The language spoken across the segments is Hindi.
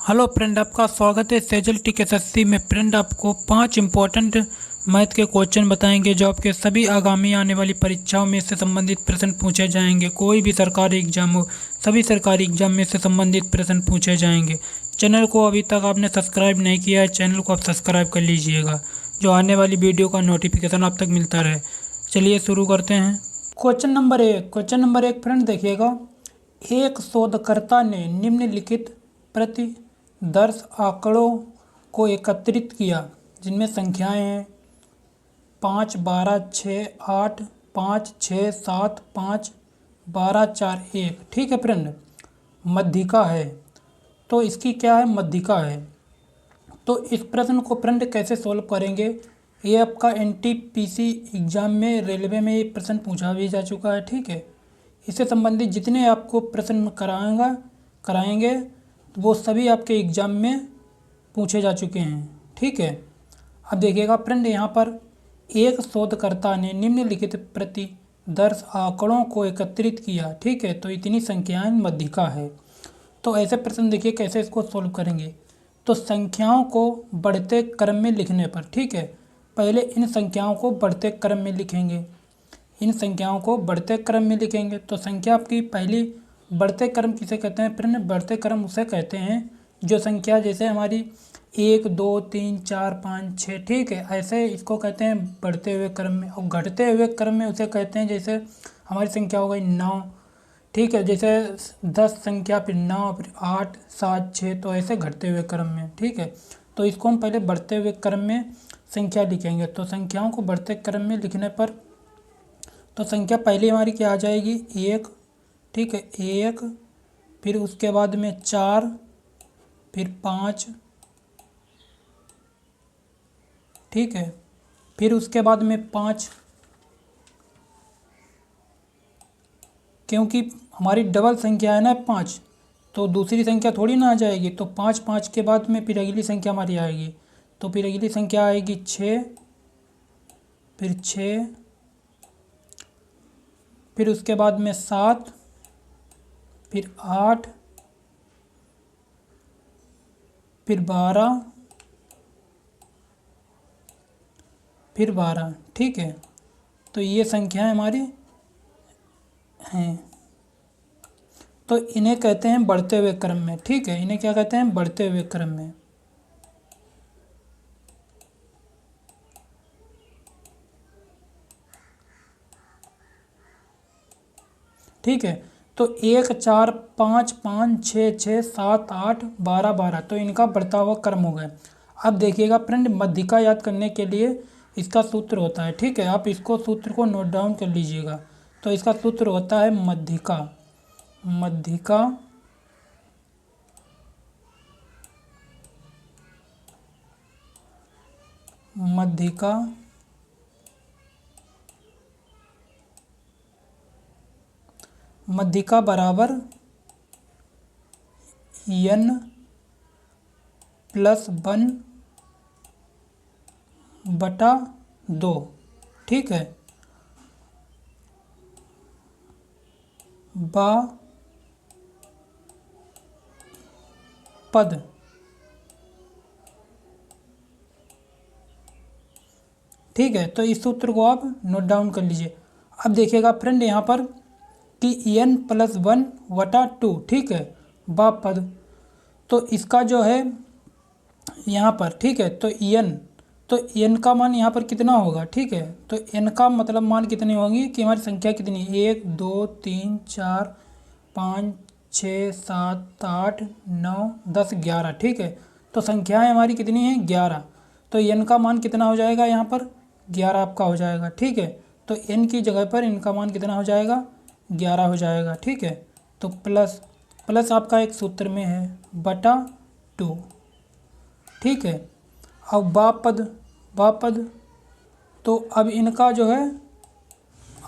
हेलो फ्रेंड, आपका स्वागत है सेजल टिक एसएससी में। फ्रेंड, आपको 5 इम्पोर्टेंट मैथ के क्वेश्चन बताएंगे जो आपके सभी आगामी आने वाली परीक्षाओं में से संबंधित प्रश्न पूछे जाएंगे। कोई भी सरकारी एग्जाम हो, सभी सरकारी एग्जाम में से संबंधित प्रश्न पूछे जाएंगे। चैनल को अभी तक आपने सब्सक्राइब नहीं किया है, चैनल को आप सब्सक्राइब कर लीजिएगा, जो आने वाली वीडियो का नोटिफिकेशन आप तक मिलता रहे। चलिए शुरू करते हैं। क्वेश्चन नंबर एक फ्रेंड देखिएगा। एक शोधकर्ता ने निम्नलिखित प्रतिदर्श आंकड़ों को एकत्रित किया, जिनमें संख्याएं हैं 5, 12, 6, 8, 5, 6, 7, 5, 12, 4, 1। ठीक है फ्रेंड, मध्यिका है, तो इसकी क्या है, मध्यिका है। तो इस प्रश्न को फ्रेंड कैसे सोल्व करेंगे, ये आपका एनटीपीसी एग्ज़ाम में, रेलवे में ये प्रश्न पूछा भी जा चुका है। ठीक है, इससे संबंधित जितने आपको प्रश्न कराएंगे वो सभी आपके एग्ज़ाम में पूछे जा चुके हैं। ठीक है, अब देखिएगा फ्रेंड, यहाँ पर एक शोधकर्ता ने निम्नलिखित प्रतिदर्श आंकड़ों को एकत्रित किया। ठीक है, तो इतनी संख्याएं मध्यिका है। तो ऐसे प्रश्न देखिए कैसे इसको सोल्व करेंगे। तो संख्याओं को बढ़ते क्रम में लिखने पर, ठीक है, पहले इन संख्याओं को बढ़ते क्रम में लिखेंगे। इन संख्याओं को बढ़ते क्रम में लिखेंगे। तो संख्या आपकी पहली बढ़ते क्रम किसे कहते हैं फ्रेंड, बढ़ते क्रम उसे कहते हैं जो संख्या जैसे हमारी 1, 2, 3, 4, 5, 6, ठीक है, ऐसे इसको कहते हैं बढ़ते हुए क्रम में। और घटते हुए क्रम में उसे कहते हैं जैसे हमारी संख्या हो गई 9, ठीक है, जैसे 10 संख्या, फिर 9, फिर 8, 7, 6, तो ऐसे घटते हुए क्रम में। ठीक है, तो इसको हम पहले बढ़ते हुए क्रम में संख्या लिखेंगे। तो संख्याओं को बढ़ते क्रम में लिखने पर तो संख्या पहली हमारी क्या आ जाएगी, 1। ठीक है, 1, फिर उसके बाद में 4, फिर 5, ठीक है, फिर उसके बाद में 5, क्योंकि हमारी डबल संख्या है ना 5, तो दूसरी संख्या थोड़ी ना आ जाएगी। तो 5, 5 के बाद में फिर अगली संख्या हमारी आएगी। तो फिर अगली संख्या आएगी 6, फिर 6, फिर उसके बाद में 7, फिर 8, फिर 12, फिर 12। ठीक है, तो ये संख्याएं हमारी हैं, तो इन्हें कहते हैं बढ़ते हुए क्रम में। ठीक है, इन्हें क्या कहते हैं, बढ़ते हुए क्रम में। ठीक है, तो 1, 4, 5, 5, 6, 6, 7, 8, 12, 12, तो इनका बढ़ता हुआ क्रम हो गया। अब देखिएगा फ्रेंड, मध्यिका याद करने के लिए इसका सूत्र होता है। ठीक है, आप इसको सूत्र को नोट डाउन कर लीजिएगा। तो इसका सूत्र होता है मध्यिका। मध्यिका मध्यिका मध्यिका बराबर n+1/2। ठीक है, बा पद। ठीक है, तो इस सूत्र को आप नोट डाउन कर लीजिए। अब देखिएगा फ्रेंड, यहाँ पर कि n+1/2, ठीक है, बा पद। तो इसका जो है यहाँ पर, ठीक है, तो n का मान यहाँ पर कितना होगा। ठीक है, तो n का मतलब मान कितनी होगी कि हमारी संख्या कितनी, 1, 2, 3, 4, 5, 6, 7, 8, 9, 10, 11। ठीक है, तो संख्याएं हमारी कितनी हैं, 11। तो n का मान कितना हो जाएगा, यहाँ पर 11 आपका हो जाएगा। ठीक है, तो n की जगह पर n का मान कितना हो जाएगा, 11 हो जाएगा। ठीक है, तो प्लस आपका एक सूत्र में है बटा 2। ठीक है, अब बापद, तो अब इनका जो है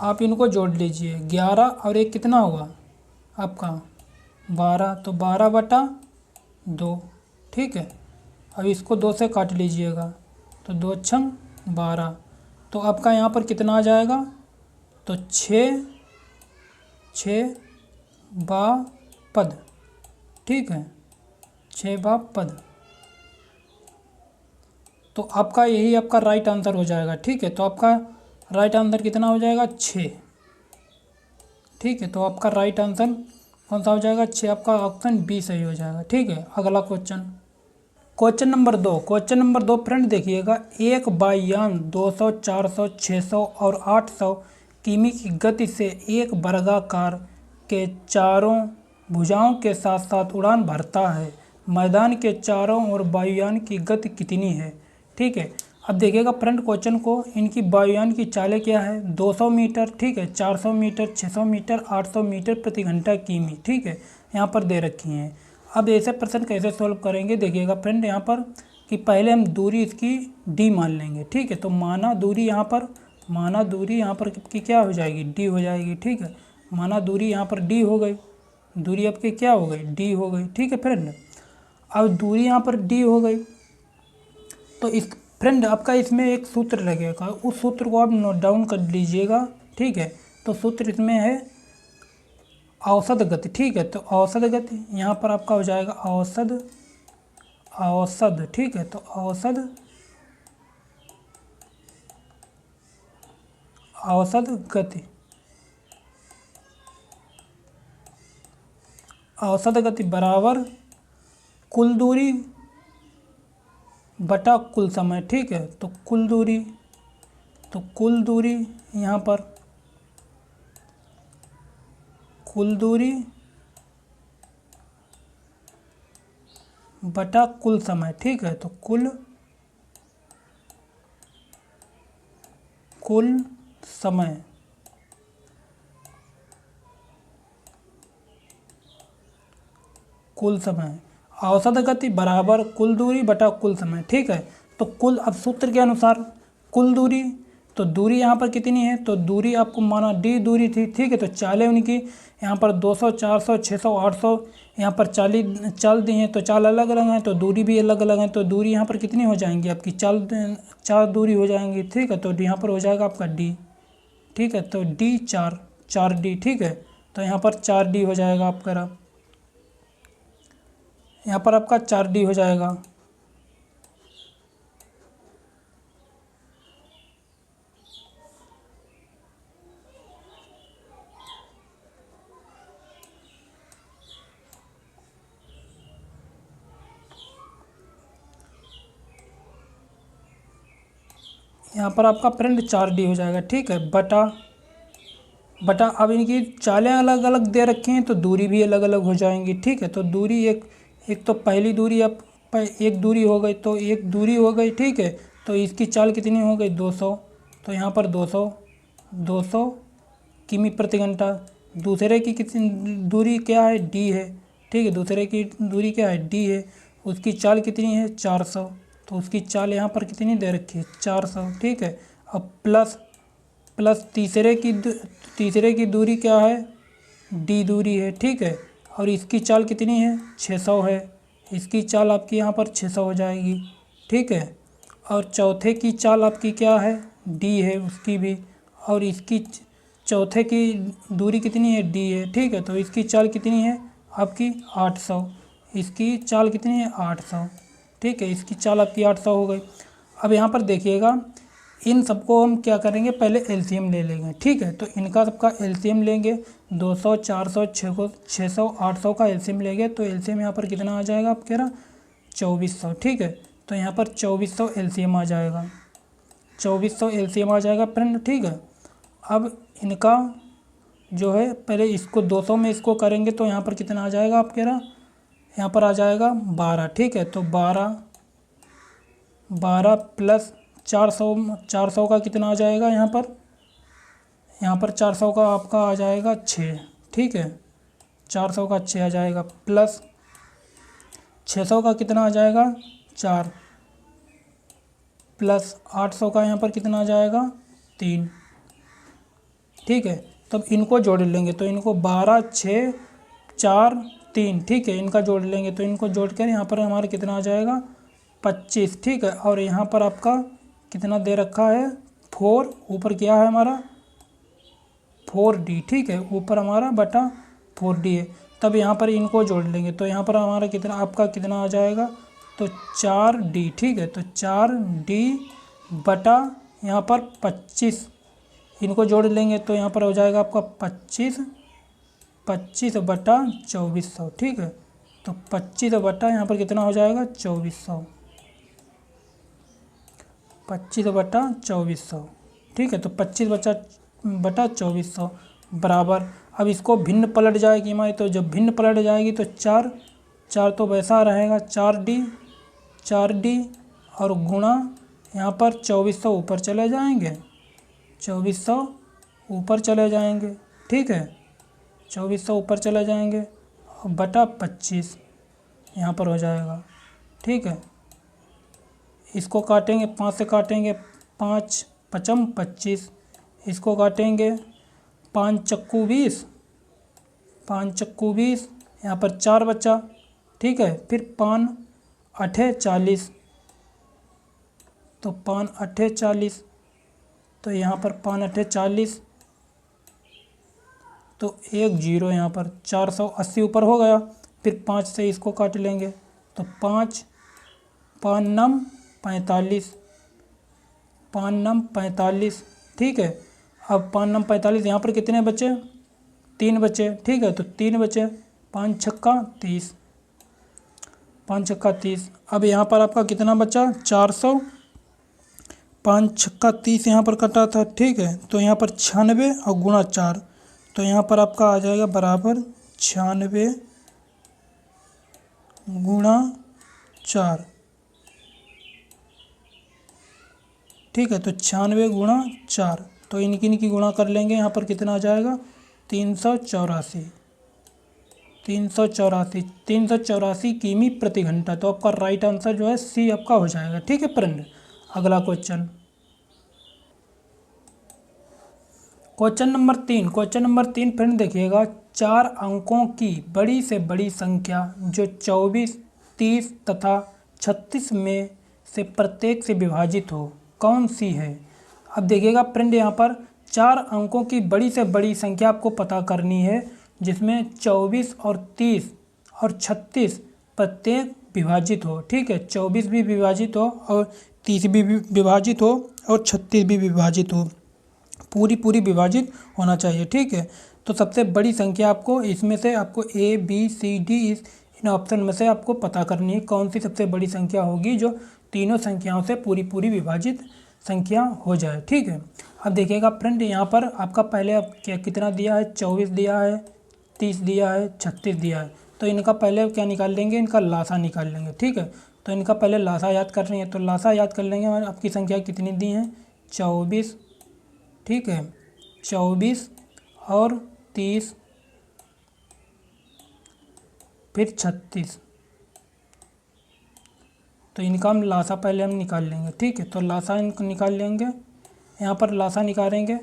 आप इनको जोड़ लीजिए, 11 और एक कितना होगा आपका 12, तो 12/2। ठीक है, अब इसको 2 से काट लीजिएगा, तो 2 छंग 12, तो आपका यहाँ पर कितना आ जाएगा, तो 6 बा पद। ठीक है, 6वां पद। तो आपका यही आपका राइट आंसर हो जाएगा। ठीक है, तो आपका राइट आंसर कितना हो जाएगा? 6। ठीक है, तो आपका राइट आंसर कौन सा हो जाएगा? 6। आपका ऑप्शन बी सही हो जाएगा। ठीक है, अगला question, question number 2। Question number 2 friend देखिएगा, एक वायुयान 200, 400, 600 और 800 किमी की गति से एक वर्गाकार के चारों भुजाओं के साथ साथ उड़ान भरता है। मैदान के चारों ओर वायुयान की गति कितनी है? ठीक है, अब देखिएगा फ्रेंड क्वेश्चन को, इनकी वायुयान की चालें क्या है? 200 मीटर, ठीक है, 400 मीटर, 600 मीटर, 800 मीटर प्रति घंटा किमी। ठीक है, यहाँ पर दे रखी हैं। अब ऐसे प्रश्न कैसे सॉल्व करेंगे? देखिएगा फ्रेंड यहाँ पर कि पहले हम दूरी इसकी डी मान लेंगे। ठीक है, तो माना दूरी यहाँ पर की क्या हो जाएगी? डी हो जाएगी। ठीक है, माना दूरी यहाँ पर डी हो गई, दूरी आपकी क्या हो गई? डी हो गई। ठीक है फ्रेंड, अब दूरी यहाँ पर डी हो गई तो इस फ्रेंड आपका इसमें एक सूत्र लगेगा, उस सूत्र को आप नोट डाउन कर लीजिएगा। ठीक है, तो सूत्र इसमें है औसत गति। ठीक है, तो औसत गति यहाँ पर आपका हो जाएगा औसत। ठीक है, तो औसत गति बराबर कुल दूरी बटा कुल समय। ठीक है, तो कुल दूरी यहाँ पर कुल दूरी बटा कुल समय। ठीक है, तो कुल समय औसत गति बराबर कुल दूरी बटा कुल समय। ठीक है, तो कुल, अब सूत्र के अनुसार कुल दूरी, तो दूरी यहाँ पर कितनी है? तो दूरी आपको माना डी दूरी थी। ठीक है, तो चालें उनकी यहाँ पर 200, 400, 600, 800 यहाँ पर चाल दी हैं, तो चाल अलग अलग हैं, तो दूरी भी अलग अलग है। तो दूरी यहाँ पर कितनी हो जाएंगी आपकी? चार दूरी हो जाएंगी। ठीक है, तो यहाँ पर हो जाएगा आपका डी। ठीक है, तो डी 4D। ठीक है, तो यहाँ पर 4D हो जाएगा आपका, यहाँ पर आपका 4D हो जाएगा। यहाँ पर आपका फ्रेंड 4D हो जाएगा। ठीक है, बटा अब इनकी चालें अलग अलग दे रखी हैं तो दूरी भी अलग अलग हो जाएंगी। ठीक है, तो दूरी एक तो पहली दूरी आप एक दूरी हो गई, तो एक दूरी हो गई। ठीक है, तो इसकी चाल कितनी हो गई? 200, तो यहाँ पर 200 किमी प्रति घंटा। दूसरे की कितनी दूरी क्या है? डी है। ठीक है, दूसरे की दूरी क्या है? डी है। उसकी चाल कितनी है? 400, तो उसकी चाल यहाँ पर कितनी दे रखी है? 400। ठीक है, अब प्लस तीसरे की दूरी क्या है? डी दूरी है। ठीक है, और इसकी चाल कितनी है? 600 है। इसकी चाल आपकी यहाँ पर 600 हो जाएगी। ठीक है, और चौथे की चाल आपकी क्या है? डी है उसकी भी, और इसकी चौथे की दूरी कितनी है? डी है। ठीक है, तो इसकी चाल कितनी है आपकी? 800। इसकी चाल कितनी है? 800। ठीक है, इसकी चाल आपकी 800 हो गई। अब यहाँ पर देखिएगा, इन सबको हम क्या करेंगे? पहले एलसीएम ले लेंगे। ठीक है, तो इनका सबका एलसीएम लेंगे। 200, 400, 600, 800 का एलसीएम लेंगे, तो एलसीएम यहाँ पर कितना आ जाएगा आप कह रहा? 2400। ठीक है, तो यहाँ पर 2400 एलसीएम आ जाएगा, 2400 एलसीएम आ जाएगा फ्रेंड। ठीक है, अब इनका जो है पहले इसको 200 में इसको करेंगे तो यहाँ पर कितना आ जाएगा आप कह रहा? यहाँ पर आ जाएगा 12। ठीक है, तो 12 प्लस 400 का कितना आ जाएगा? यहाँ पर 400 का आपका आ जाएगा 6। ठीक है, 400 का 6 आ जाएगा, प्लस 600 का कितना आ जाएगा? 4, प्लस 800 का यहाँ पर कितना आ जाएगा? 3। ठीक है, तब इनको जोड़ लेंगे, तो इनको 12, 6, 4, 3। ठीक है, इनका जोड़ लेंगे, तो इनको जोड़ कर यहाँ पर हमारा कितना आ जाएगा? 25। ठीक है, और यहाँ पर आपका कितना दे रखा है? 4, ऊपर क्या है हमारा? 4D। ठीक है, ऊपर हमारा बटा 4D है, तब यहाँ पर इनको जोड़ लेंगे। तो यहाँ पर हमारा कितना, आपका कितना आ जाएगा, तो 4D, ठीक है। तो 4D बटा यहाँ पर 25, इनको जोड़ लेंगे तो यहाँ पर हो जाएगा आपका 25 बटा 2400, ठीक है। तो 25 बटा यहाँ पर कितना हो जाएगा, 2400, 25 बटा 2400, ठीक है। तो 25 बटा 2400 बराबर, अब इसको भिन्न पलट जाएगी हमारी, तो जब भिन्न पलट जाएगी तो 4 तो वैसा रहेगा, 4D और गुणा यहाँ पर 2400 ऊपर चले जाएंगे, 2400 ऊपर चले जाएंगे, ठीक है। 2400 ऊपर चले जाएंगे और बटा 25 यहाँ पर हो जाएगा, ठीक है। इसको काटेंगे, 5 से काटेंगे, 5 पचम 25, इसको काटेंगे 5 चक्कू 20, 5 चक्कू 20, यहाँ पर 4 बचा, ठीक है। फिर 5 अठे 40, तो 5 अठे 40, तो यहाँ पर 5 अठे 40, तो 1 0 यहाँ पर 480 ऊपर हो गया। फिर 5 से इसको काट लेंगे, तो 5 नम 45, 5 नम 45, ठीक है। अब 5 नम 45, यहाँ पर कितने बचे, 3 बचे, ठीक है। तो 3 बचे, 5 छक्का 30, 5 छक्का 30। अब यहाँ पर आपका कितना बचा, 400, 5 छक्का 30 यहाँ पर कटा था, ठीक है। तो यहाँ पर 96 और गुणा 4, तो यहाँ पर आपका आ जाएगा बराबर 96 गुणा 4, ठीक है। तो 96 गुणा 4, तो इनकी गुणा कर लेंगे, यहाँ पर कितना आ जाएगा, 384, 384 किमी प्रति घंटा। तो आपका राइट आंसर जो है सी आपका हो जाएगा, ठीक है फ्रेंड। अगला क्वेश्चन नंबर 3 फ्रेंड देखिएगा, 4 अंकों की बड़ी से बड़ी संख्या जो 24, 30 तथा 36 में से प्रत्येक से विभाजित हो, कौन सी है। अब देखिएगा फ्रेंड, यहाँ पर 4 अंकों की बड़ी से बड़ी संख्या आपको पता करनी है, जिसमें 24 और 30 और 36 प्रत्येक विभाजित हो, ठीक है। 24 भी विभाजित हो और 30 भी विभाजित हो और 36 भी विभाजित हो, पूरी विभाजित होना चाहिए, ठीक है। तो सबसे बड़ी संख्या आपको इसमें से, आपको A B C D in option में से आपको पता करनी है कौन सी सबसे बड़ी संख्या होगी जो तीनों संख्याओं से पूरी विभाजित संख्या हो जाए, ठीक है। अब देखिएगा फ्रेंड, यहाँ पर आपका पहले क्या कितना दिया है, 24 दिया है, 30 दिया है, 36 दिया है। तो इनका पहले क्या निकाल लेंगे, इनका लासा निकाल लेंगे, ठीक है। तो इनका पहले लासा याद कर रही है, तो लासा याद कर लेंगे। आपकी संख्या कितनी दी है, 24, ठीक है, 24 और 30, फिर 36, तो इनका हम लासा पहले हम निकाल लेंगे, ठीक है। तो लासा इनको निकाल लेंगे, यहाँ पर लासा निकालेंगे,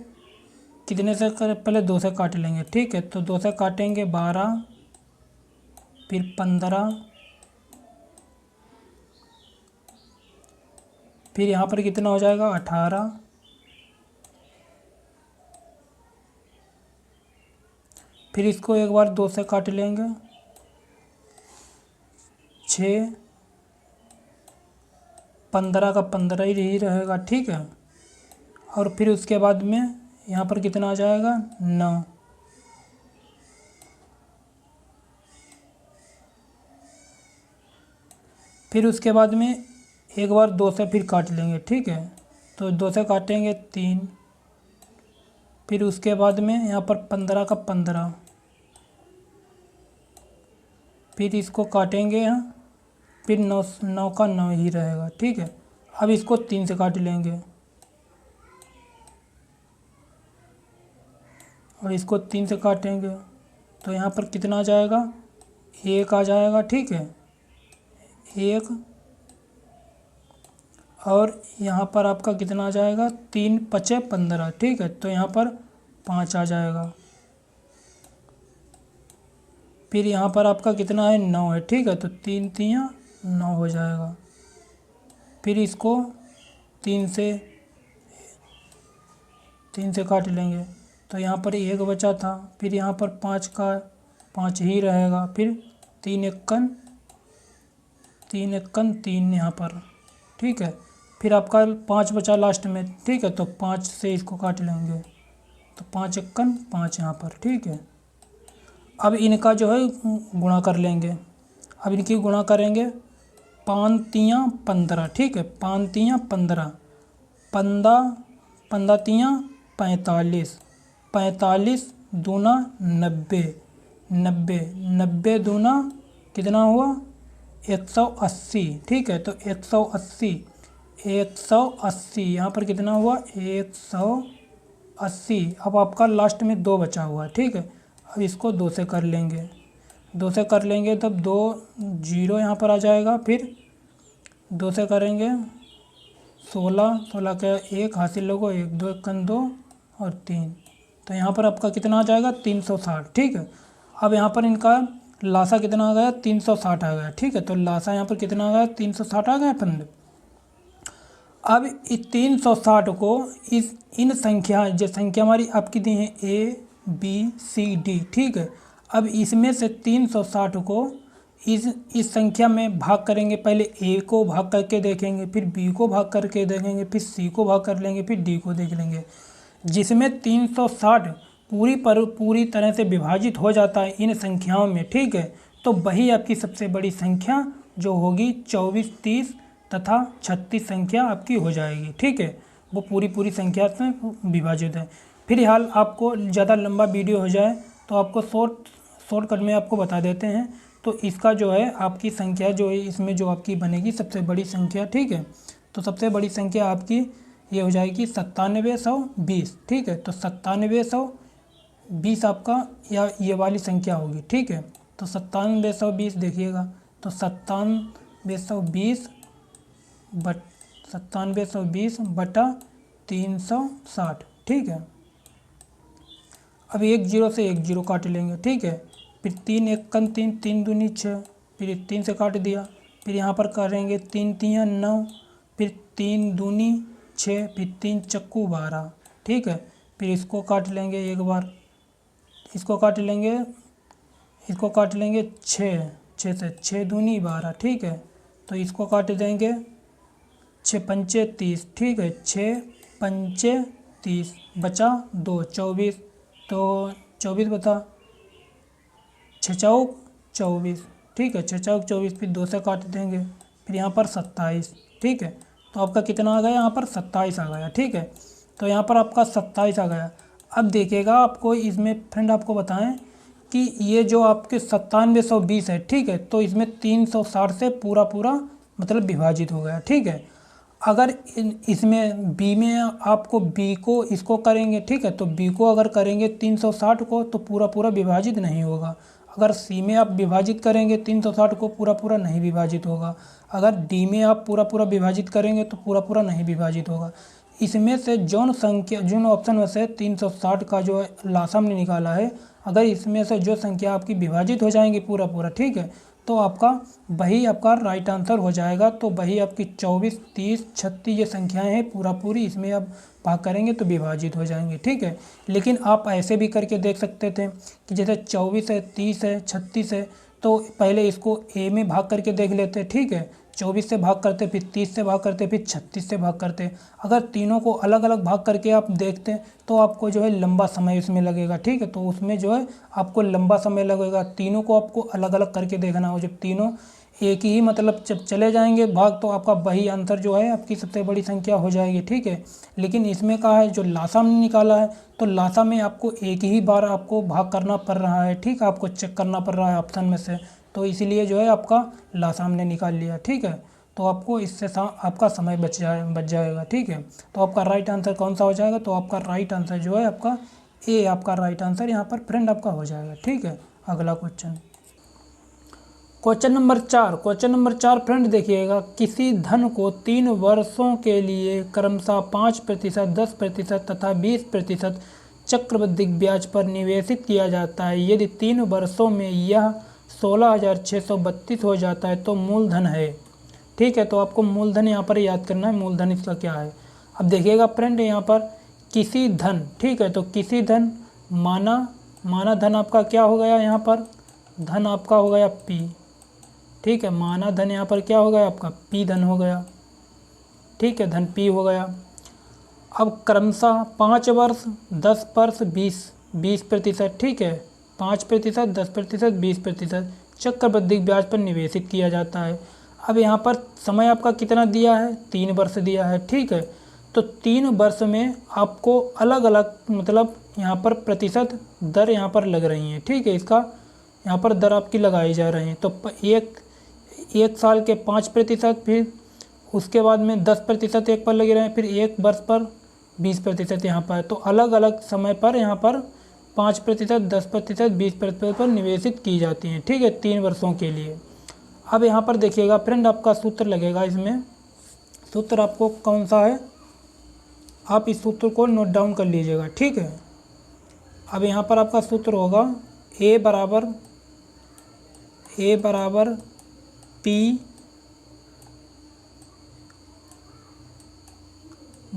कितने से कर, पहले 2 से काट लेंगे, ठीक है। तो 2 से काटेंगे 12, फिर 15, फिर यहाँ पर कितना हो जाएगा, 18, फिर इसको एक बार 2 से काट लेंगे, 6, 15 का 15 ही रहेगा, ठीक है। और फिर उसके बाद में यहाँ पर कितना आ जाएगा, 9, फिर उसके बाद में एक बार 2 से फिर काट लेंगे, ठीक है। तो 2 से काटेंगे 3, फिर उसके बाद में यहाँ पर 15 का 15, फिर इसको काटेंगे यहाँ, फिर 9 का 9 ही रहेगा, ठीक है। अब इसको 3 से काट लेंगे और इसको 3 से काटेंगे, तो यहाँ पर कितना आ जाएगा, 1 आ जाएगा, ठीक है, 1। और यहाँ पर आपका कितना आ जाएगा, 3 पचे 15, ठीक है। तो यहाँ पर 5 आ जाएगा, फिर यहाँ पर आपका कितना है, 9 है, ठीक है। तो 3 3 9 हो जाएगा, फिर इसको 3 से काट लेंगे, तो यहाँ पर 1 बचा था, फिर यहाँ पर 5 ही रहेगा। फिर 3 एकन 3 यहाँ पर, ठीक है। फिर आपका 5 बचा लास्ट में, ठीक है। तो 5 से इसको काट लेंगे, तो 5 एकन 5 यहाँ पर, ठीक है। अब इनका जो है गुणा कर लेंगे। अब इनकी गुणा करेंगे, 5 तियाँ 15, ठीक है। 5 तियाँ 15, 15 तियाँ 45, 45 दूना 90, 90 दूना कितना हुआ 180, ठीक है। तो 180 यहाँ पर कितना हुआ 180। अब आपका लास्ट में 2 बचा हुआ है, ठीक है। अब इसको 2 से कर लेंगे, 2 से कर लेंगे तब 2 0 यहाँ पर आ जाएगा। फिर 2 से करेंगे 16 का 1 हासिल लोगो, 1 2 एकन 2 और 3, तो यहाँ पर आपका कितना आ जाएगा 360, ठीक है। अब यहाँ पर इनका लासा कितना आ गया 360 आ गया, ठीक है। तो लासा यहाँ पर कितना आ गया 360 आ गया फ्रेंड। अब इस 360 को इन संख्या, जो संख्या हमारी आपकी दी है ABCD, ठीक है। अब इसमें से 360 को इस संख्या में भाग करेंगे। पहले A को भाग करके देखेंगे, फिर B को भाग करके देखेंगे, फिर C को भाग कर लेंगे, फिर D को देख लेंगे। जिसमें 360 पूरी तरह से विभाजित हो जाता है इन संख्याओं में, ठीक है। तो वही आपकी सबसे बड़ी संख्या जो होगी 24, 30 तथा 36 संख्या आपकी हो जाएगी, ठीक है। वो पूरी संख्या से विभाजित है। फिर हाल आपको ज़्यादा लंबा वीडियो हो जाए तो आपको शॉर्टकट में आपको बता देते हैं। तो इसका जो है आपकी संख्या जो है इसमें जो आपकी बनेगी सबसे बड़ी संख्या, ठीक है। तो सबसे बड़ी संख्या आपकी ये हो जाएगी 9720, ठीक है। तो 9720 आपका या ये वाली संख्या होगी, ठीक है। तो 9720 देखिएगा, तो 9720 बटा 360, ठीक है। अब 1 0 से 1 0 काट लेंगे, ठीक है। फिर 3 एकन 3, 3 दूनी 6, फिर 3 से काट दिया। फिर यहाँ पर करेंगे 3 तियाँ 9, फिर 3 दूनी 6, फिर 3 चक्कू 12, ठीक है। फिर इसको काट लेंगे एक बार, इसको काट लेंगे 6 से 6 दूनी 12, ठीक है। तो इसको काट देंगे 6 पंचे 30, ठीक है। 6 पंचे 30 बचा 2 24, तो 24 बता 6 चौक 24, ठीक है। 6 चौक 24, फिर 2 से काट देंगे। फिर यहाँ पर 27, ठीक है। तो आपका कितना आ गया यहाँ पर 27 आ गया, ठीक है। तो यहाँ पर आपका 27 आ गया। अब देखिएगा आपको इसमें फ्रेंड आपको बताएं कि ये जो आपके 9720 है, ठीक है। तो इसमें 360 से पूरा मतलब विभाजित हो गया, ठीक है। अगर इसमें बी में आपको बी को इसको करेंगे, ठीक है। तो बी को अगर करेंगे 360 को तो पूरा विभाजित नहीं होगा। अगर सी में आप विभाजित करेंगे 360 को पूरा नहीं विभाजित होगा। अगर डी में आप पूरा विभाजित करेंगे तो पूरा नहीं विभाजित होगा। इसमें से जिन ऑप्शन में से 360 का जो लासा हमने निकाला है, अगर इसमें से जो संख्या आपकी विभाजित हो जाएंगी पूरा, ठीक है, तो आपका वही आपका राइट आंसर हो जाएगा। तो वही आपकी 24, 30, 36 ये संख्याएं हैं पूरी इसमें आप भाग करेंगे तो विभाजित हो जाएंगे, ठीक है। लेकिन आप ऐसे भी करके देख सकते थे कि जैसे 24 है, 30 है, 36 है, तो पहले इसको ए में भाग करके देख लेते, ठीक है। 24 से भाग करते, फिर 30 से भाग करते, फिर 36 से भाग करते। अगर तीनों को अलग अलग भाग करके आप देखते तो आपको जो है लंबा समय उसमें लगेगा, ठीक है। तो उसमें जो है आपको लंबा समय लगेगा। तीनों को आपको अलग अलग करके देखना हो। जब तीनों एक ही मतलब जब चले जाएंगे भाग तो आपका वही आंसर जो है आपकी सबसे बड़ी संख्या हो जाएगी, ठीक है। लेकिन इसमें कहा है जो लासा हमने निकाला है तो लासा में आपको एक ही बार आपको भाग करना पड़ रहा है, ठीक है। आपको चेक करना पड़ रहा है ऑप्शन में से, तो इसीलिए जो है आपका लासा हमने निकाल लिया, ठीक है। तो आपको इससे आपका समय बच जाएगा, ठीक है। तो आपका राइट आंसर कौन सा हो जाएगा? तो आपका राइट आंसर जो है आपका ए, आपका राइट आंसर यहाँ पर फ्रेंड आपका हो जाएगा, ठीक है। अगला question number 4। Question number 4 friend देखिएगा, किसी धन को 3 वर्षों के लिए क्रमशः 5%, 10% तथा 20% चक्रवृद्धि ब्याज पर निवेशित किया जाता है। यदि 3 वर्षों में यह 16,632 हो जाता है तो मूलधन है, ठीक है। तो आपको मूलधन यहाँ पर याद करना है, मूलधन इसका क्या है। अब देखिएगा फ्रेंड यहाँ पर किसी धन, ठीक है। तो किसी धन माना धन आपका क्या हो गया यहाँ पर धन आपका हो गया P, ठीक है। माना धन यहाँ पर क्या हो गया आपका P धन हो गया, ठीक है, धन P हो गया। अब क्रमशः 5 वर्ष, 10 वर्ष, 20%, ठीक है, 5%, 10%, 20% चक्रवृद्धि ब्याज पर निवेशित किया जाता है। अब यहाँ पर समय आपका कितना दिया है, 3 वर्ष दिया है, ठीक है। तो 3 वर्ष में आपको अलग अलग मतलब यहाँ पर प्रतिशत दर यहाँ पर लग रही हैं, ठीक है। इसका यहाँ पर दर आपकी लगाई जा रही हैं। तो एक साल के 5%, फिर उसके बाद में 10% एक पर लगे रहे हैं, फिर 1 वर्ष पर 20% यहाँ पर। तो अलग अलग समय पर यहाँ पर 5%, 10%, 20% पर निवेशित की जाती हैं, ठीक है, 3 वर्षों के लिए। अब यहाँ पर देखिएगा फ्रेंड, आपका सूत्र लगेगा इसमें। सूत्र आपको कौन सा है, आप इस सूत्र को नोट डाउन कर लीजिएगा, ठीक है। अब यहाँ पर आपका सूत्र होगा A बराबर P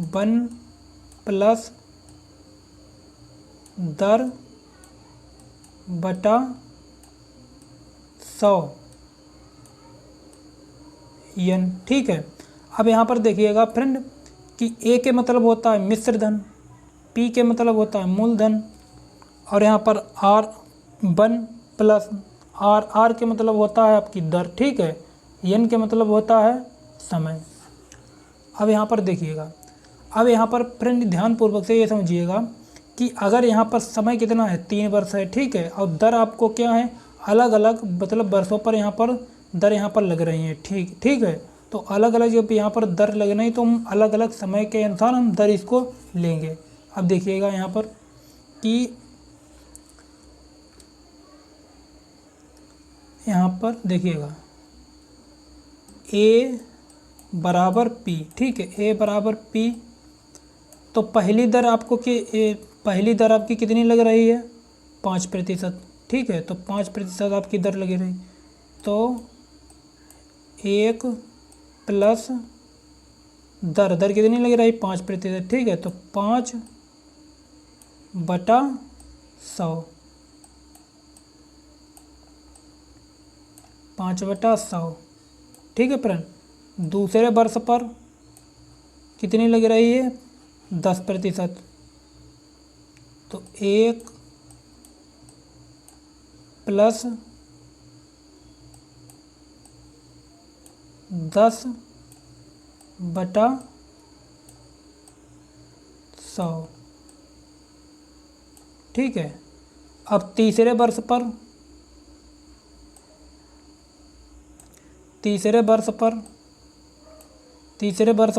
वन प्लस दर बटा 100 n, ठीक है। अब यहाँ पर देखिएगा फ्रेंड कि A के मतलब होता है मिश्र धन, P के मतलब होता है मूलधन, और यहाँ पर R1 प्लस R के मतलब होता है आपकी दर, ठीक है, n के मतलब होता है समय। अब यहाँ पर देखिएगा, अब यहाँ पर फ्रेंड ध्यानपूर्वक से ये समझिएगा कि अगर यहाँ पर समय कितना है, 3 वर्ष है, ठीक है, और दर आपको क्या है, अलग अलग मतलब वर्षों पर यहाँ पर दर यहाँ पर लग रही हैं, ठीक है। तो अलग अलग जब यहाँ पर दर लग रही तो हम अलग अलग समय के अनुसार हम दर इसको लेंगे। अब देखिएगा यहाँ पर कि यहाँ पर देखिएगा A बराबर P, ठीक है, A बराबर P। तो पहली दर आपको पहली दर आपकी कितनी लग रही है, 5%, ठीक है। तो 5% आपकी दर लगी रही, तो 1 प्लस दर कितनी लग रही, 5%, ठीक है। तो 5 बटा 100, 5 बटा 100, ठीक है फ्रेंड। दूसरे वर्ष पर कितनी लग रही है, 10%, तो 1 प्लस 10 बटा 100, ठीक है। अब तीसरे वर्ष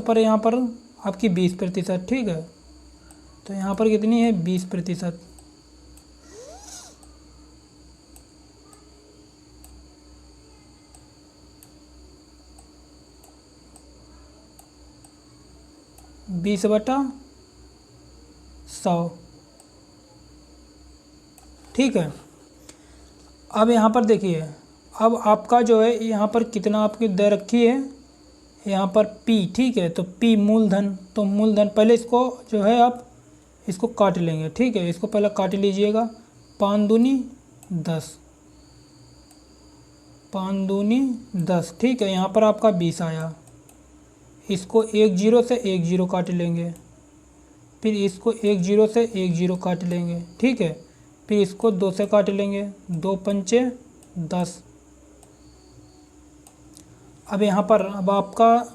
पर यहाँ पर आपकी 20%, ठीक है। तो यहाँ पर कितनी है, 20%, बीस बटा 100, ठीक है। अब यहाँ पर देखिए, अब आपका जो है यहाँ पर कितना आपकी दे रखी है, यहाँ पर P, ठीक है। तो P मूलधन, तो मूलधन पहले इसको जो है आप इसको काट लेंगे, ठीक है, इसको पहले काट लीजिएगा। 5 दूनी 10, 5 दूनी 10, ठीक है। यहाँ पर आपका 20 आया, इसको 1 0 से 1 0 काट लेंगे, फिर इसको 1 0 से 1 0 काट लेंगे, ठीक है। फिर इसको 2 से काट लेंगे, 2 पंचे 10। अब यहाँ पर आपका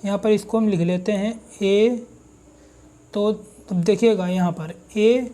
यहाँ पर इसको हम लिख लेते हैं A। तो अब देखिएगा यहाँ पर A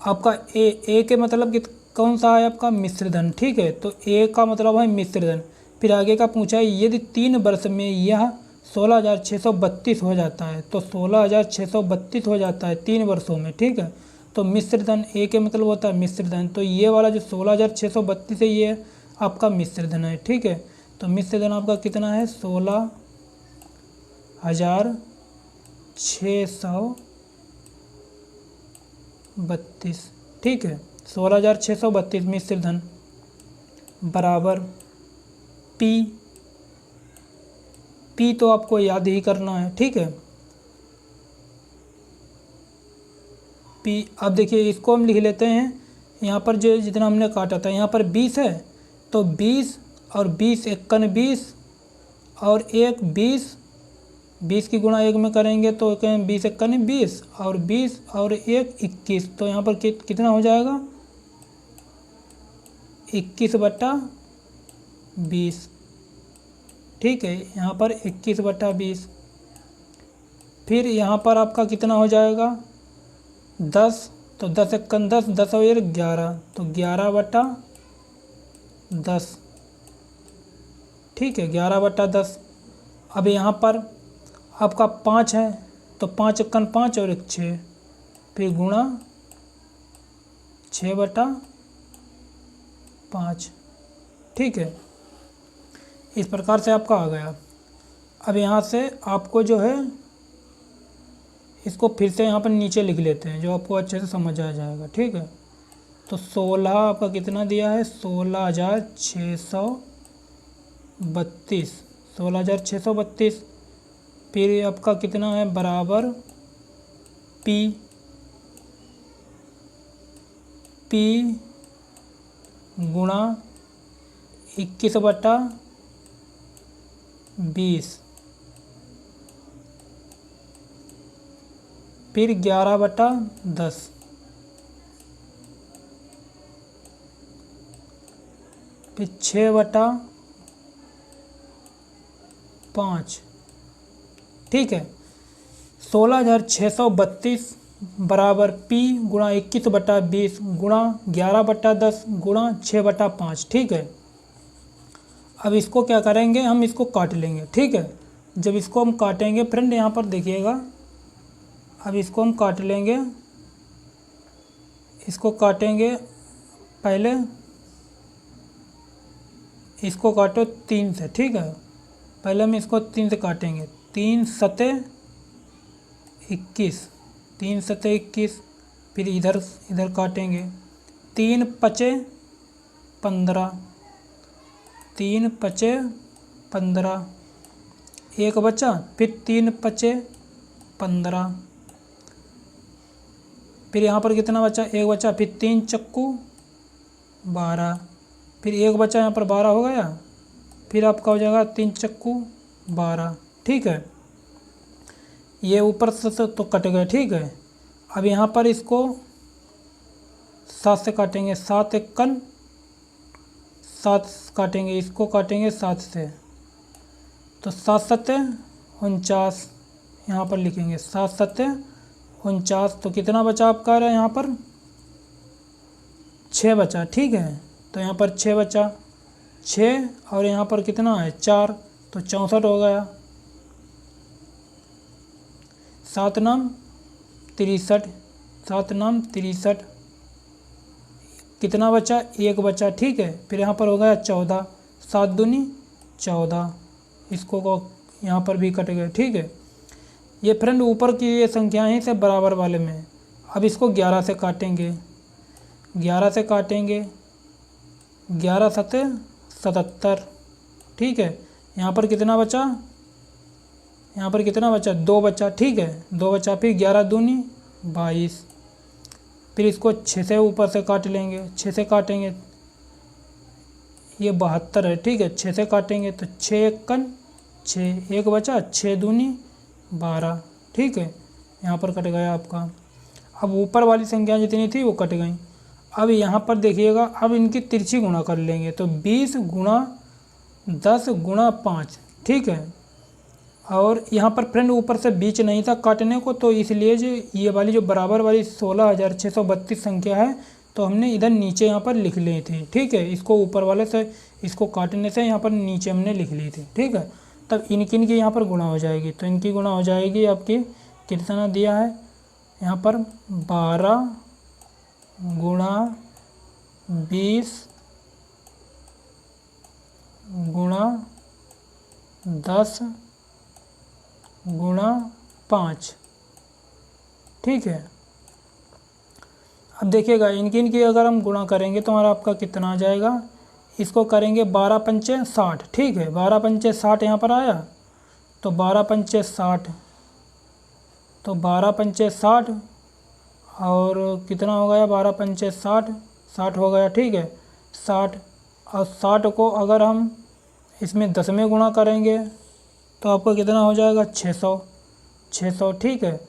आपका A के मतलब कि कौन सा है आपका मिश्र धन, ठीक है। तो A का मतलब है मिश्र धन। फिर आगे का पूछा है यदि 3 वर्ष में यह 16,632 हो जाता है, तो 16,632 हो जाता है 3 वर्षों में, ठीक है। तो मिश्र धन A के मतलब होता है मिश्र धन, तो ये वाला जो 16,632 है ये आपका मिश्र धन है, ठीक है। तो मिश्र धन आपका कितना है, 16,632, ठीक है। 16,632 मिश्र धन बराबर P तो आपको याद ही करना है, ठीक है। P अब देखिए इसको हम लिख लेते हैं यहाँ पर जो जितना हमने काटा था यहाँ पर 20 है, तो 20 और 20 एकन 20 और एक 20 की गुणा 1 में करेंगे तो 20 एकन 20 और 20 और एक 21, तो यहाँ पर कितना हो जाएगा 21/20। ठीक है, यहाँ पर 21/20। फिर यहाँ पर आपका कितना हो जाएगा 10, तो 10 एकन 10, 10 और 1 11, तो 11/10। ठीक है, 11/10। अब यहाँ पर आपका 5 है, तो 5 एकन 5 और 1 6, फिर गुणा 6/5। ठीक है, इस प्रकार से आपका आ गया। अब यहाँ से आपको जो है इसको फिर से यहाँ पर नीचे लिख लेते हैं, जो आपको अच्छे से समझ आ जाएगा। ठीक है, तो 16 आपका कितना दिया है 16,632, 16,632। फिर आपका कितना है बराबर P गुणा 21/20, फिर 11/10, फिर 6/5। ठीक है, 16,632 बराबर P गुणा 21/20 गुणा 11/10 गुणा 6/5। ठीक है, अब इसको क्या करेंगे, हम इसको काट लेंगे। ठीक है, जब इसको हम काटेंगे फ्रेंड यहाँ पर देखिएगा, अब इसको हम काट लेंगे, इसको काटेंगे। पहले इसको काटो 3 से। ठीक है, पहले हम इसको 3 से काटेंगे, 3 सते 21, 3 सते 21। फिर इधर काटेंगे, 3 पचे 15, 3 पचे 15, एक बचा, फिर 3 पचे 15, फिर यहाँ पर कितना बचा, एक बचा, फिर 3 चक्कू 12, फिर एक बचा, यहाँ पर 12 हो गया, फिर आपका हो जाएगा 3 चक्कू 12। ठीक है, ये ऊपर से तो कट गए। ठीक है, अब यहाँ पर इसको 7 से काटेंगे, 7 एकन 7 काटेंगे, इसको काटेंगे 7 से, तो 7 सते 49, यहाँ पर लिखेंगे 7 सते 49। तो कितना बचा आपका रहा यहाँ पर 6 बचा। ठीक है, तो यहाँ पर 6 बचा, 6 और यहाँ पर कितना है 4, तो 64 हो गया। 7 नाम 63, 7 नाम 63, कितना बचा, 1 बचा। ठीक है, फिर यहाँ पर हो गया 14, 7 दूनी 14, इसको यहाँ पर भी कट गए। ठीक है, ये फ्रेंड ऊपर की ये संख्याएं से बराबर वाले में। अब इसको 11 से काटेंगे, 11 से काटेंगे, 11 सते 77। ठीक है, यहाँ पर कितना बचा, यहाँ पर कितना बचा 2 बचा। ठीक है, 2 बचा, फिर 11 दूनी 22, फिर इसको 6 से ऊपर से काट लेंगे, 6 से काटेंगे, ये 72 है। ठीक है, 6 से काटेंगे तो 6 एकन 6, एक बचा, 6 दूनी 12। ठीक है, यहाँ पर कट गया आपका। अब ऊपर वाली संख्या जितनी थी वो कट गई। अब यहाँ पर देखिएगा, अब इनकी तिरछी गुणा कर लेंगे, तो 20 गुणा 10 गुणा 5। ठीक है, और यहाँ पर फ्रेंड ऊपर से बीच नहीं था काटने को, तो इसलिए जो ये वाली जो बराबर वाली 16,632 संख्या है, तो हमने इधर नीचे यहाँ पर लिख ली थी। ठीक है, इसको ऊपर वाले से इसको काटने से यहाँ पर नीचे हमने लिख ली थी। ठीक है, तब इनकी यहाँ पर गुणा हो जाएगी, तो इनकी गुणा हो जाएगी आपकी, कितना दिया है यहाँ पर 12 गुणा 20 गुणा 10 गुणा 5। ठीक है, अब देखिएगा इनकी अगर हम गुणा करेंगे तो हमारा आपका कितना आ जाएगा, इसको करेंगे 12 पंचे 60। ठीक है, 12 पंचे 60 यहाँ पर आया, तो 12 पंचे 60, तो 12 पंचे 60 और कितना हो गया 12 पंचे 60, 60 हो गया, ठीक है 60। और 60 को अगर हम इसमें 10 में गुणा करेंगे तो आपको कितना हो जाएगा 600, 600, ठीक है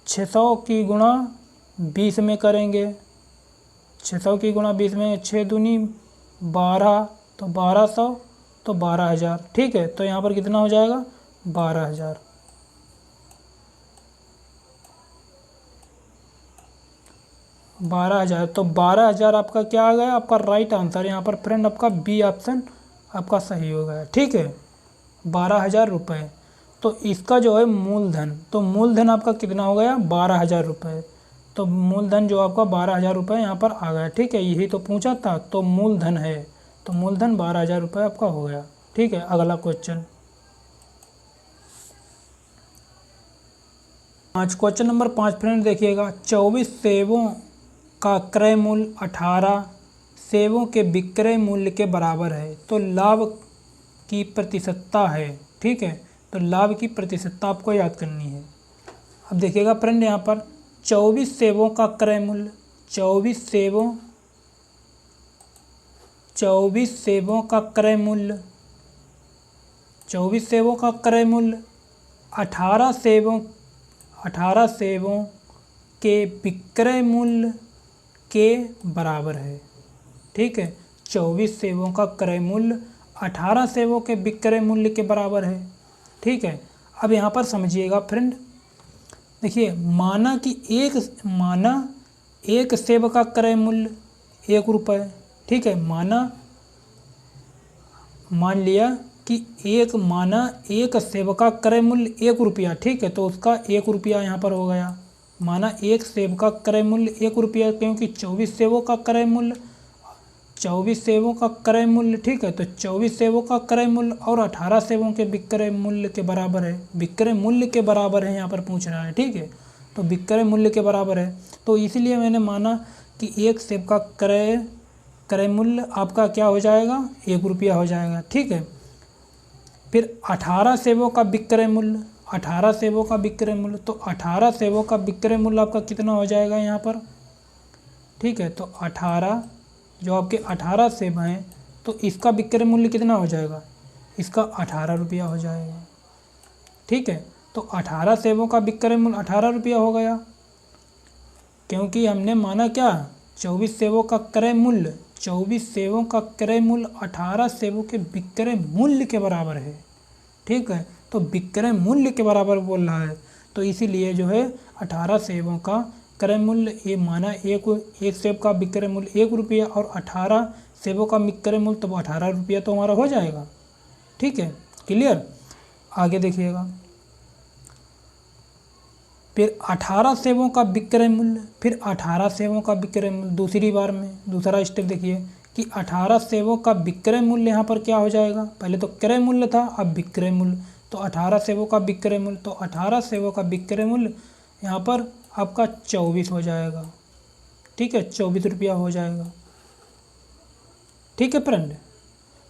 600 की गुणा 20 में करेंगे, 600 की गुणा 20 में 6 दूनी 12, तो 1200, तो 12,000, ठीक है। तो यहाँ पर कितना हो जाएगा 12,000, 12,000। तो 12,000 आपका क्या आ गया, आपका राइट आंसर यहाँ पर फ्रेंड आपका बी ऑप्शन आपका सही हो गया, ठीक है 12,000 रुपये। तो इसका जो है मूलधन, तो मूलधन आपका कितना हो गया 12,000 रुपये। तो मूलधन जो आपका 12,000 रुपये यहाँ पर आ गया, ठीक है यही तो पूछा था। तो मूलधन है, तो मूलधन 12,000 रुपये आपका हो गया, ठीक है। अगला क्वेश्चन, क्वेश्चन नंबर 5 फ्रेंड देखिएगा, 24 सेबों का क्रय मूल्य 18 सेबों के विक्रय मूल्य के बराबर है, तो लाभ की प्रतिशतता है, ठीक है। तो लाभ की प्रतिशतता आपको याद करनी है। अब देखिएगा फ्रेंड यहाँ पर 24 सेबों का क्रय मूल्य, 24 सेबों का क्रय मूल्य, 24 सेबों का क्रय मूल्य 18 सेबों के विक्रय मूल्य के बराबर है, ठीक है। 24 सेबों का क्रय मूल्य 18 सेबों के विक्रय मूल्य के बराबर है, ठीक है। अब यहाँ पर समझिएगा फ्रेंड, देखिए माना एक सेब का क्रय मूल्य 1 रुपये, ठीक है। मान लिया कि एक सेब का क्रय मूल्य 1 रुपया, ठीक है। तो उसका 1 रुपया यहाँ पर हो गया। माना एक सेब का क्रय मूल्य 1 रुपया, क्योंकि 24 सेबों का क्रय मूल्य, 24 सेबों का क्रय मूल्य, ठीक है। तो 24 सेबों का क्रय मूल्य और 18 सेबों के विक्रय मूल्य के बराबर है, विक्रय मूल्य के बराबर है यहाँ पर पूछ रहा है, ठीक है। तो विक्रय मूल्य के बराबर है, तो इसीलिए मैंने माना कि एक सेब का क्रय मूल्य आपका क्या हो जाएगा 1 रुपया हो जाएगा, ठीक है। फिर 18 सेबों का विक्रय मूल्य, 18 सेबों का विक्रय मूल्य, तो 18 सेबों का विक्रय मूल्य आपका कितना हो जाएगा यहाँ पर, ठीक है। तो 18 जो आपके 18 सेब हैं, तो इसका विक्रय मूल्य कितना हो जाएगा, इसका 18 रुपया हो जाएगा, ठीक है। तो 18 सेबों का विक्रय मूल्य 18 रुपया हो गया, क्योंकि हमने माना क्या 24 सेबों का क्रय मूल्य, 24 सेबों का क्रय मूल्य 18 सेबों के विक्रय मूल्य के बराबर है, ठीक है। तो विक्रय मूल्य के बराबर बोल रहा है, तो इसीलिए जो है 18 सेबों का क्रय मूल्य, ये माना एक सेब का विक्रय मूल्य 1 रुपया और 18 सेबों का विक्रय मूल्य, तो 18 रुपया तो हमारा हो जाएगा, ठीक है। क्लियर, आगे देखिएगा। फिर 18 सेबों का विक्रय मूल्य, फिर 18 सेबों का विक्रय मूल्य, दूसरी बार में दूसरा स्टेप देखिए कि 18 सेबों का विक्रय मूल्य यहाँ पर क्या हो जाएगा, पहले तो क्रय मूल्य था, अब विक्रय मूल्य। तो 18 सेबों का विक्रय मूल्य, तो 18 सेबों का विक्रय मूल्य यहाँ पर आपका 24 हो जाएगा, ठीक है 24 रुपया हो जाएगा, ठीक है फ्रेंड।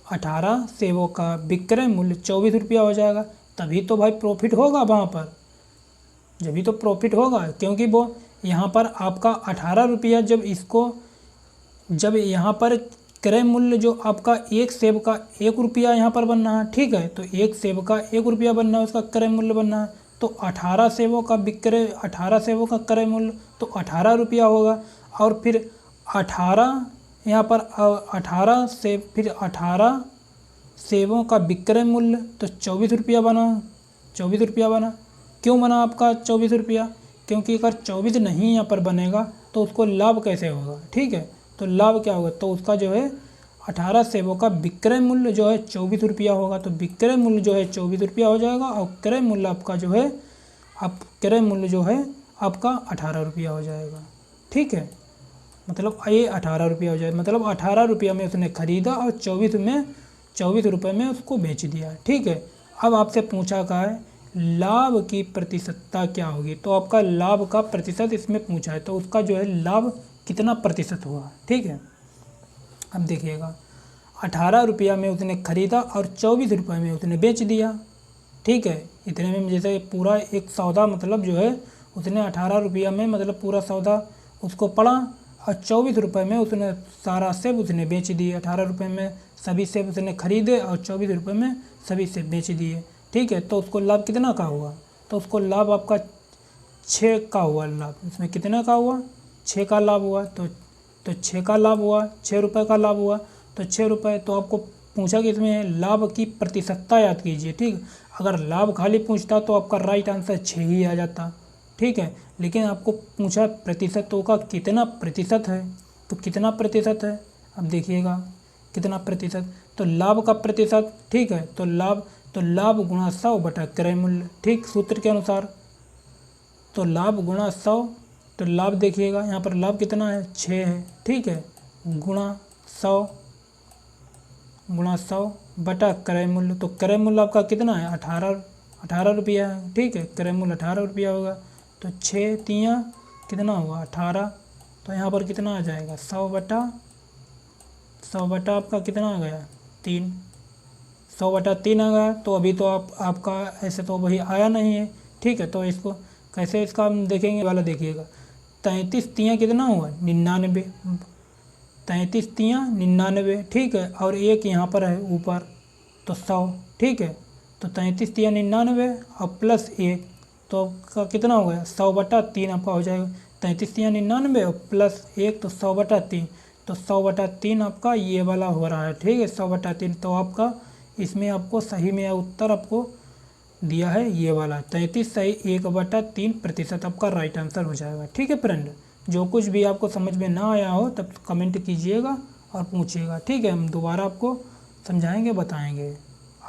18 सेबों का विक्रय मूल्य 24 रुपया हो जाएगा, तभी तो भाई प्रॉफिट होगा वहाँ पर, जभी तो प्रॉफिट होगा, क्योंकि वो यहाँ पर आपका 18 रुपया जब यहाँ पर क्रय मूल्य जो आपका एक सेब का 1 रुपया यहाँ पर बनना है, ठीक है। तो एक सेब का 1 रुपया बनना है, उसका क्रय मूल्य बनना है, तो 18 सेबों का क्रय मूल्य तो 18 रुपया होगा। और फिर 18 यहाँ पर 18 सेबों का विक्रय मूल्य तो 24 रुपया बना, 24 रुपया बना। क्यों बना आपका 24 रुपया, क्योंकि अगर 24 नहीं यहाँ पर बनेगा तो उसको लाभ कैसे होगा, ठीक है। तो लाभ क्या होगा, तो उसका जो है 18 सेबों का विक्रय मूल्य जो है 24 रुपया होगा, तो विक्रय मूल्य जो है 24 रुपया हो जाएगा और क्रय मूल्य आपका जो है आपका 18 रुपया हो जाएगा, ठीक है। मतलब ये 18 रुपया हो जाएगा, मतलब 18 रुपया में उसने खरीदा और 24 रुपये में उसको बेच दिया, ठीक है। अब आपसे पूछा क्या है लाभ की प्रतिशतता क्या होगी, तो आपका लाभ का प्रतिशत इसमें पूछा है, तो उसका जो है लाभ कितना प्रतिशत हुआ, ठीक है। अब देखिएगा 18 रुपया में उसने खरीदा और 24 रुपये में उसने बेच दिया, ठीक है। इतने में जैसे पूरा एक सौदा मतलब जो है उसने 18 रुपया में मतलब पूरा सौदा उसको पड़ा और 24 रुपये में उसने सारा सेब उसने बेच दिए। 18 रुपये में सभी सेब उसने खरीदे और 24 रुपये में सभी सेब बेच दिए। ठीक है, तो उसको लाभ कितना का हुआ? तो उसको लाभ आपका 6 का हुआ लाभ। इसमें कितना का हुआ? 6 का लाभ हुआ। तो 6 का लाभ हुआ, 6 रुपये का लाभ हुआ। तो 6 रुपये, तो आपको पूछा कि इसमें लाभ की प्रतिशतता याद कीजिए। ठीक, अगर लाभ खाली पूछता तो आपका राइट आंसर 6 ही आ जाता। ठीक है, लेकिन आपको पूछा प्रतिशतों का कितना प्रतिशत है, तो कितना प्रतिशत है अब देखिएगा कितना प्रतिशत, तो लाभ का प्रतिशत। ठीक है, तो लाभ गुणा 100 बटा क्रय मूल्य। ठीक, सूत्र के अनुसार तो लाभ गुणा 100, तो लाभ देखिएगा यहाँ पर लाभ कितना है? 6 है। ठीक है, गुणा 100 बटा क्रय मूल्य। तो क्रय मूल्य आपका कितना है? 18 रुपया है। ठीक है, क्रय मूल्य 18 रुपया होगा। तो 6 तियाँ कितना हुआ? 18। तो यहाँ पर कितना आ जाएगा? 100 बटा आपका कितना आ गया? 3। 100 बटा 3 आ गया। तो अभी तो आपका ऐसे तो वही आया नहीं है। ठीक है, तो इसको कैसे इसका हम देखेंगे वाला देखिएगा। 33 तियाँ कितना हुआ? 99। 33 तियाँ 99। ठीक है, और एक यहाँ पर है ऊपर तो 100। ठीक है, तो 33 तियाँ 99 और प्लस 1, तो आपका कितना हो गया? 100 बटा 3 आपका हो जाएगा। 33 तियाँ 99 और प्लस 1 तो 100 बटा 3। तो 100 बटा 3 आपका ये वाला हो रहा है। ठीक है, 100 बटा 3। तो आपका इसमें आपको सही में उत्तर आपको दिया है ये वाला 33 सही 1/3% आपका राइट आंसर हो जाएगा। ठीक है फ्रेंड, जो कुछ भी आपको समझ में ना आया हो तब कमेंट कीजिएगा और पूछिएगा। ठीक है, हम दोबारा आपको समझाएंगे, बताएंगे।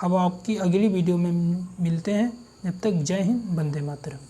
अब आपकी अगली वीडियो में मिलते हैं। जब तक जय हिंद, वंदे मातरम।